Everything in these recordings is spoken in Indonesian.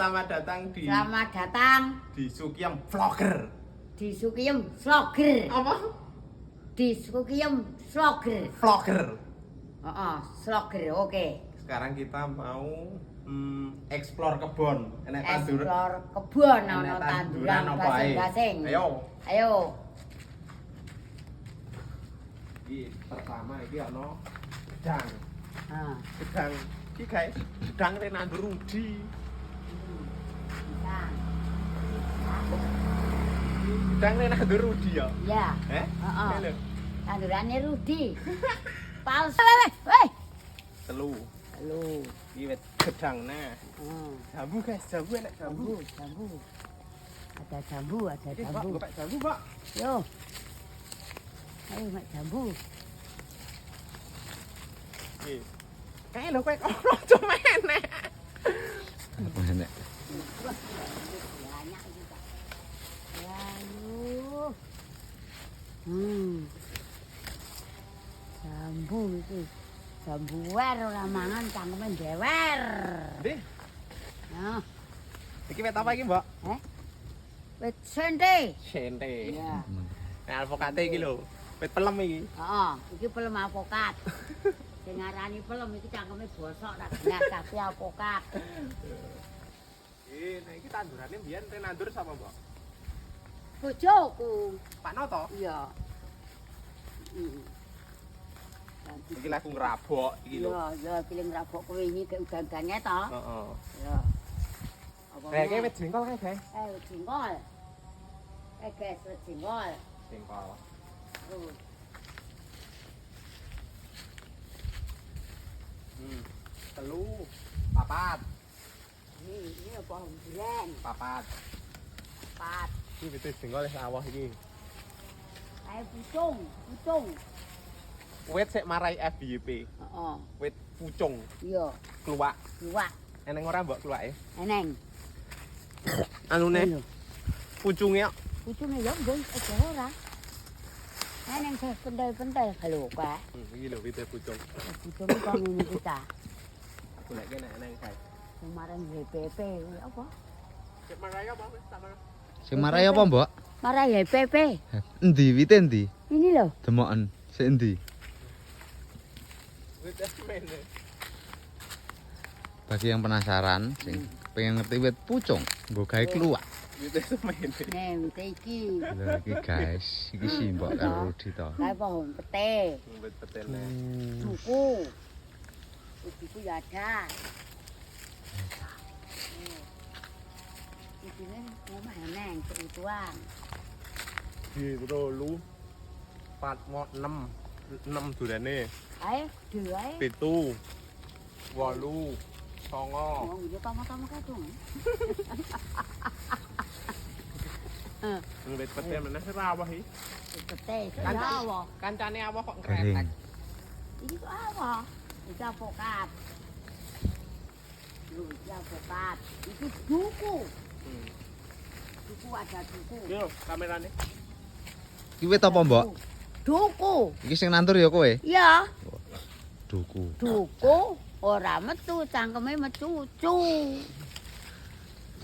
Selamat datang di Sukiyem Vlogger. di Sukiyem Vlogger. Apa? Di Sukiyem Vlogger. Vlogger. Vlogger. Oke. Sekarang kita mau explore kebun. Explore kebun ana tanduran gasing-gasing. Ayo. Iki pertama iki ana gedang. Heeh. Gedang iki guys, gedang nandur Rudi. Gedang nandur Rudi ya? Iya. Heeh. Lho. Tandurane Rudi. Pals. Weh. Telu. Iki wit gedangna. Jambu guys, jambu enak jambu. Ada jambu. Pak, jambu, Pak. Yo. Ayo, mak jambu. Iki. Kae lho kowe kok cuma enak. Apa enak? Banyak juga. Jambu iki. Jambu wer ora mangan cangkeme dewer. Ndi? Nah, Iki wit apa iki, Mbak? wit sente. Sente. Iya. Nah, alpokate iki lho. Wit pelem iki. Heeh, iki pelem alpokat. Sing ngarani pelem iki cangkeme bosok tak genas tapi alpokat. Nah iki tandurane mbiyen nandur sama Mbak? Bojoku. Pak Noto. Iya. Iki laku ngrabok iki lho. Iya, pilih ngrabok kowe iki ke udan-udane to. Heeh. Iya. Apa Kayak wit jengkol kae, guys. wit jengkol. Guys, wit jengkol. Jengkol. Telu, papat, Ini apa bulan? papat. Pat. Iki wit jengkol wis awah iki. Ayo pucung. Wit sik marai FYP. Heeh. Wit pucung, Iya, kluwak. luwak. Eneng ora Mbak kluwake? Eneng. Anune pucunge kok. Pucunge ya mbon aja ora. Eneng teh pentel-pentel lho, Pak. Iki lho wit pucung. Pucung kok ngene kita. Goleke nek eneng guys. Kemarin HPP apa? Sik marai apa wis tak marai. Sing marai apa, Mbok? Marah HPP. Endi wite endi? Ini loh. Demoken. Sik endi? Wit semene. Bagi yang penasaran, sing pengen ngerti wit pucung, nggo gawe kluwak. Wit semene. Nih, wit iki. Lha iki guys, iki Simbok karo Rudi to. Kayak pohon pete. Wit petene. Buku. Buku ya ada. Ini rumah eneng, keutuhan. Di 3, 4, 6 durane. Ayo, dulu ayo. 7, 8, 9. Ngomong dia tama-tama kadung. Wit pete meneh ora awah iki. Pete, apa? Kancane awah kok Garing. ngretek. Ini kok apa? Itu apokat. Itu apokat. Itu duku. Duku ada duku. Yo, kamerane. Iki wit apa, Mbok? Duku. Iki sing nandur ya kowe? Iya. Duku. Duku ora metu cangkeme mecucu.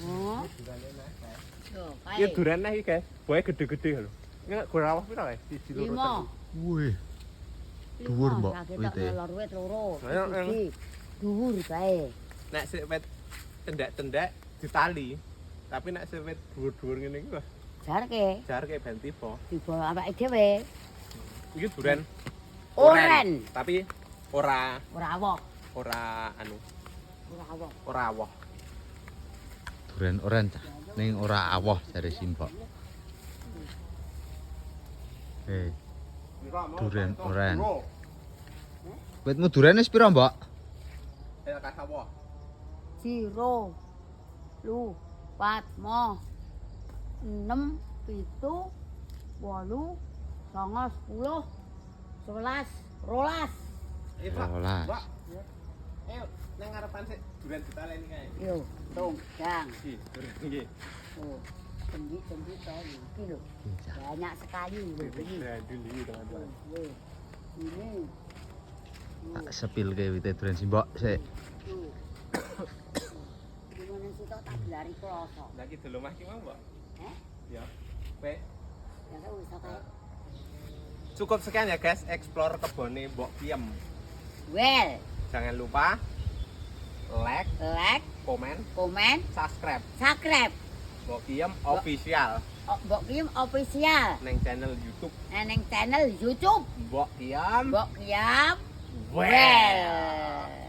Oh. Yo, Iki kae. durane iki, guys. Boe gede-gede lho. Nek gur awah pira guys? 1, 2, 5. Wih, dhuwur, Mbok, wite. Lor wit loro. Ayo, ayo. Siji. Dhuwur kae. Nek sik wit tendak-tendak ditali. Tapi nek sik wit dhuwur-dhuwur ngene iki wah, Jarke jarke ben tiba. dibawa awake dhewe. Iki duren. Oren. Tapi ora Ora awok. ora anu, Ora awok. ora awah. Duren oren cah. Ning ora awoh jare Simbok. Duren oren. Witmu duren wis pira, Mbok? Ya kasawah. Siro. Lu. Pat. Mo. 6. 7. 8. 9. 10. 11. 12. Rolas. Mbak. Ayo, nang ngarepan sik duren ditaleni kae. Yo, tung, dang. Iki, duren iki. Oh, cendik tau iki lho. Banyak sekali lho ini. Dulu teman-teman. Lho. Ini. Tak sepil ke wite duren Simbok sik. Gimana sitok tak gelari kloso. Lagi dulu mah gimana, Mbak? Ya. Baik. Ya kan wis kae. Cukup sekian ya guys, explore kebone Mbok Piem. Well, Jangan lupa like, komen, subscribe. Mbok Piem official. Mbok Piem official. Neng channel YouTube. Neng channel YouTube. Mbok Piem. Mbok Piem. Well.